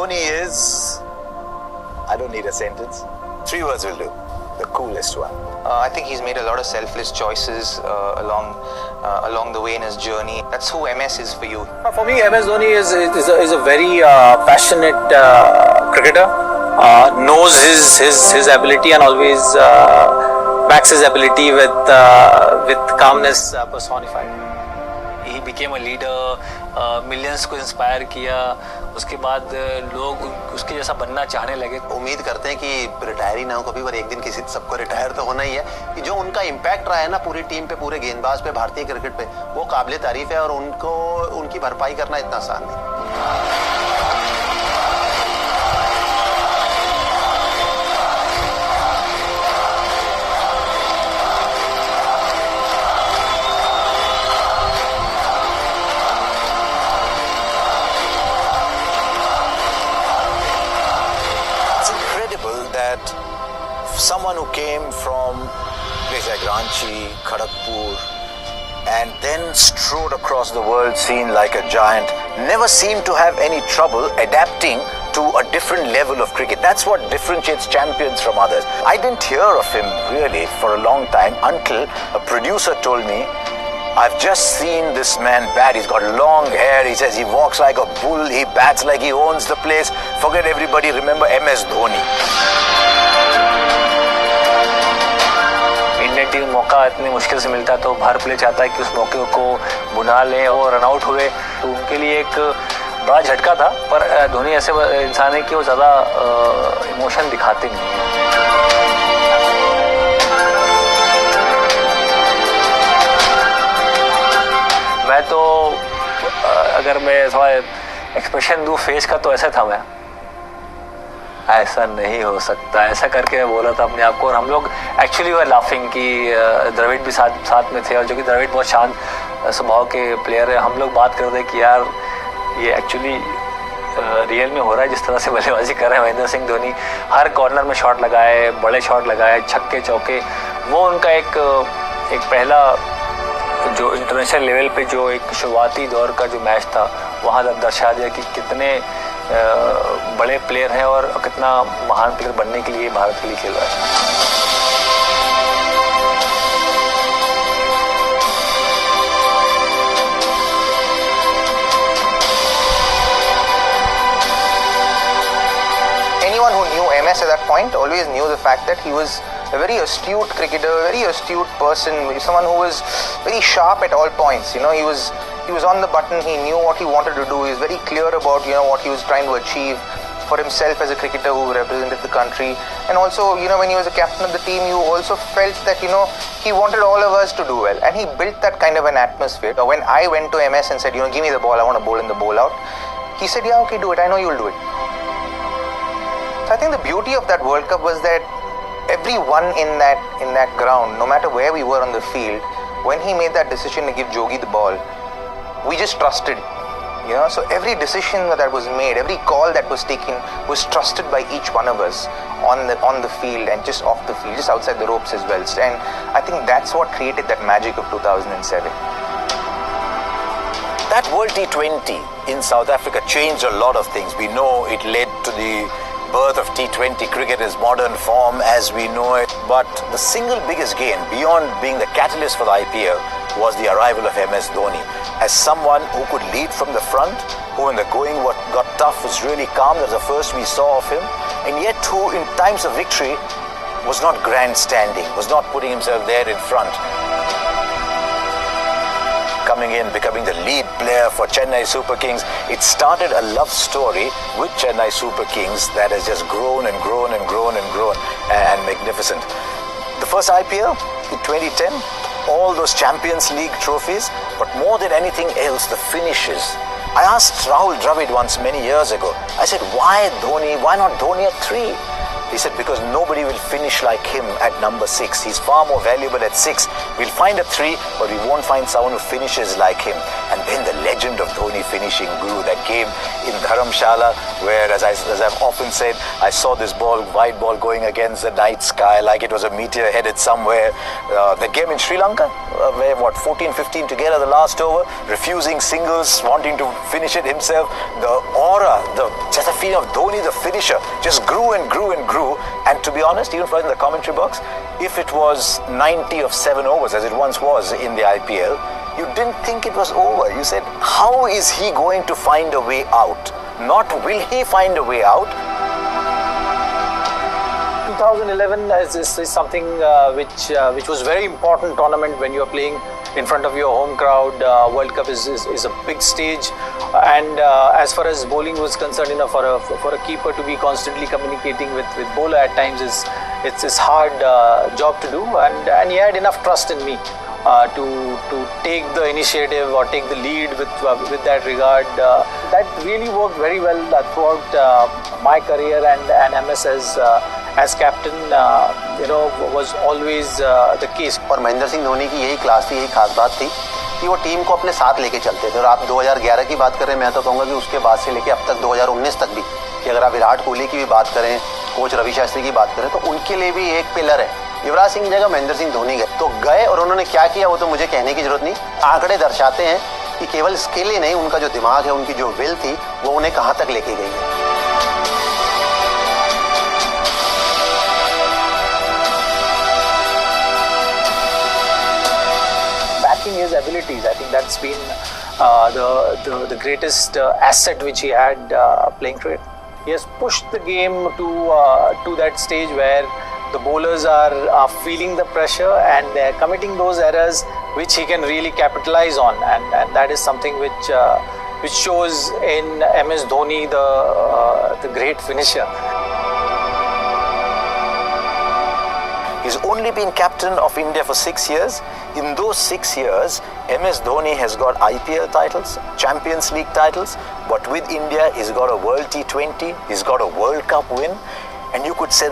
Dhoni is, I don't need a sentence. 3 words will do. The coolest one. I think he's made a lot of selfless choices along the way in his journey. That's who MS is for you. For me, MS Dhoni is a very passionate cricketer. Knows his ability and always backs his ability with calmness personified. He became a leader, millions को inspire किया, उसके बाद लोग उसके जैसा बनना चाहने लगे. उम्मीद करते हैं कि रिटायर ही ना हो कभी, पर एक दिन किसी सबको रिटायर तो होना ही है. कि जो उनका इम्पैक्ट रहा है ना पूरी टीम पे, पूरे गेंदबाज पे, भारतीय क्रिकेट पे, वो काबिले तारीफ है और उनको उनकी भरपाई करना इतना आसान नहीं. That someone who came from places like Ranchi, Kharagpur, and then strode across the world scene like a giant, never seemed to have any trouble adapting to a different level of cricket. That's what differentiates champions from others. I didn't hear of him really for a long time until a producer told me, I've just seen this man bat. He's got long hair. He says he walks like a bull. He bats like he owns the place. Forget everybody. Remember MS Dhoni. Indian team मौका इतनी मुश्किल से मिलता है तो हर player चाहता है कि उस मौके को बुना लें और रन आउट हुए, तो उनके लिए एक बड़ा झटका था. पर धोनी ऐसे इंसान है कि वो ज़्यादा इमोशन दिखाते नहीं हैं. मैं तो अगर मैं थोड़ा एक्सप्रेशन दूँ फेस का, तो ऐसा था मैं, ऐसा नहीं हो सकता, ऐसा करके मैं बोला था अपने आप को. और हम लोग एक्चुअली वर लाफिंग कि द्रविड़ भी साथ में थे, और जो कि द्रविड़ बहुत शांत स्वभाव के प्लेयर है. हम लोग बात कर रहे कि यार ये एक्चुअली रियल में हो रहा है जिस तरह से बल्लेबाजी कर रहे हैं महेंद्र सिंह धोनी. हर कॉर्नर में शॉट लगाए, बड़े शॉट लगाए, छक्के चौके. वो उनका एक पहला जो इंटरनेशनल लेवल पे जो एक शुरुआती दौर का जो मैच था, वहाँ तक दर्शा दिया कि कितने बड़े प्लेयर हैं और कितना महान प्लेयर बनने के लिए भारत के लिए खेल रहा है. Anyone who knew MS at that point always knew the fact that he was a very astute cricketer, a very astute person, someone who was very sharp at all points. You know, he was on the button. He knew what he wanted to do. He was very clear about what he was trying to achieve for himself as a cricketer who represented the country. And also, when he was a captain of the team, you also felt that he wanted all of us to do well, and he built that kind of an atmosphere. When I went to MS and said, give me the ball, I want to bowl in the bowl out, he said, yeah, okay, do it. I know you'll do it. So I think the beauty of that World Cup was that everyone in that ground, no matter where we were on the field, when he made that decision to give Jogi the ball, we just trusted. So every decision that was made, every call that was taken was trusted by each one of us on the field and just off the field, just outside the ropes as well. And I think that's what created that magic of 2007. That World T20 in South Africa changed a lot of things. We know it led to the birth of T20 cricket as modern form as we know it. But the single biggest gain, beyond being the catalyst for the IPL, was the arrival of MS Dhoni. As someone who could lead from the front, who when the going got tough was really calm. That was the first we saw of him. And yet who in times of victory was not grandstanding, was not putting himself there in front. Coming in, becoming the lead player for Chennai Super Kings. It started a love story with Chennai Super Kings that has just grown and grown and grown and grown and magnificent. The first IPL in 2010, all those Champions League trophies, but more than anything else, the finishes. I asked Rahul Dravid once many years ago, I said, why Dhoni, why not Dhoni at 3? He said, because nobody will finish like him at number 6. He's far more valuable at 6. We'll find a 3, but we won't find someone who finishes like him. And then the legend of Dhoni finishing grew. That came in Dharamshala, where, as I've often said, I saw this wide ball going against the night sky like it was a meteor headed somewhere. The game in Sri Lanka, what, 14-15 to get at the last over, refusing singles, wanting to finish it himself. The aura, just the feeling of Dhoni, the finisher, just grew and grew and grew. And to be honest, even in the commentary box, if it was 90 of 7 overs, as it once was in the IPL, you didn't think it was over. You said, how is he going to find a way out? Not will he find a way out? 2011 is something which was very important tournament when you are playing in front of your home crowd. World Cup is a big stage, and as far as bowling was concerned, for a keeper to be constantly communicating with bowler at times it's hard job to do, and he had enough trust in me to take the initiative or take the lead with that regard. That really worked very well throughout my career, and MS as captain was always the case. और महेंद्र सिंह धोनी की यही class थी, यही खास बात थी कि वो टीम को अपने साथ लेके चलते थे। और आप 2011 की बात करें, मैं तो कहूँगा कि उसके बाद से लेके अब तक 2019 तक भी, कि अगर आप विराट कोहली की भी बात करें, कोच रवि शास्त्री की बात करें, तो उनके लिए भी एक पिलर है। युवराज सिंह जगह महेंद्र सिंह धोनी गए, तो गए और उन्होंने क्या किया वो तो मुझे कहने की जरूरत नहीं, आंकड़े दर्शाते हैं कि केवल स्किल ही नहीं, उनका जो दिमाग है, उनकी जो विल थी, वो उन्हें कहाँ तक लेके गई है। His abilities, I think that's been the greatest asset which he had playing cricket. He has pushed the game to that stage where the bowlers are feeling the pressure and they are committing those errors which he can really capitalize on, and that is something which shows in MS Dhoni, the great finisher. He's only been captain of India for 6 years. In those 6 years, MS Dhoni has got IPL titles, Champions League titles, but with India, he's got a World T20, he's got a World Cup win, and you could say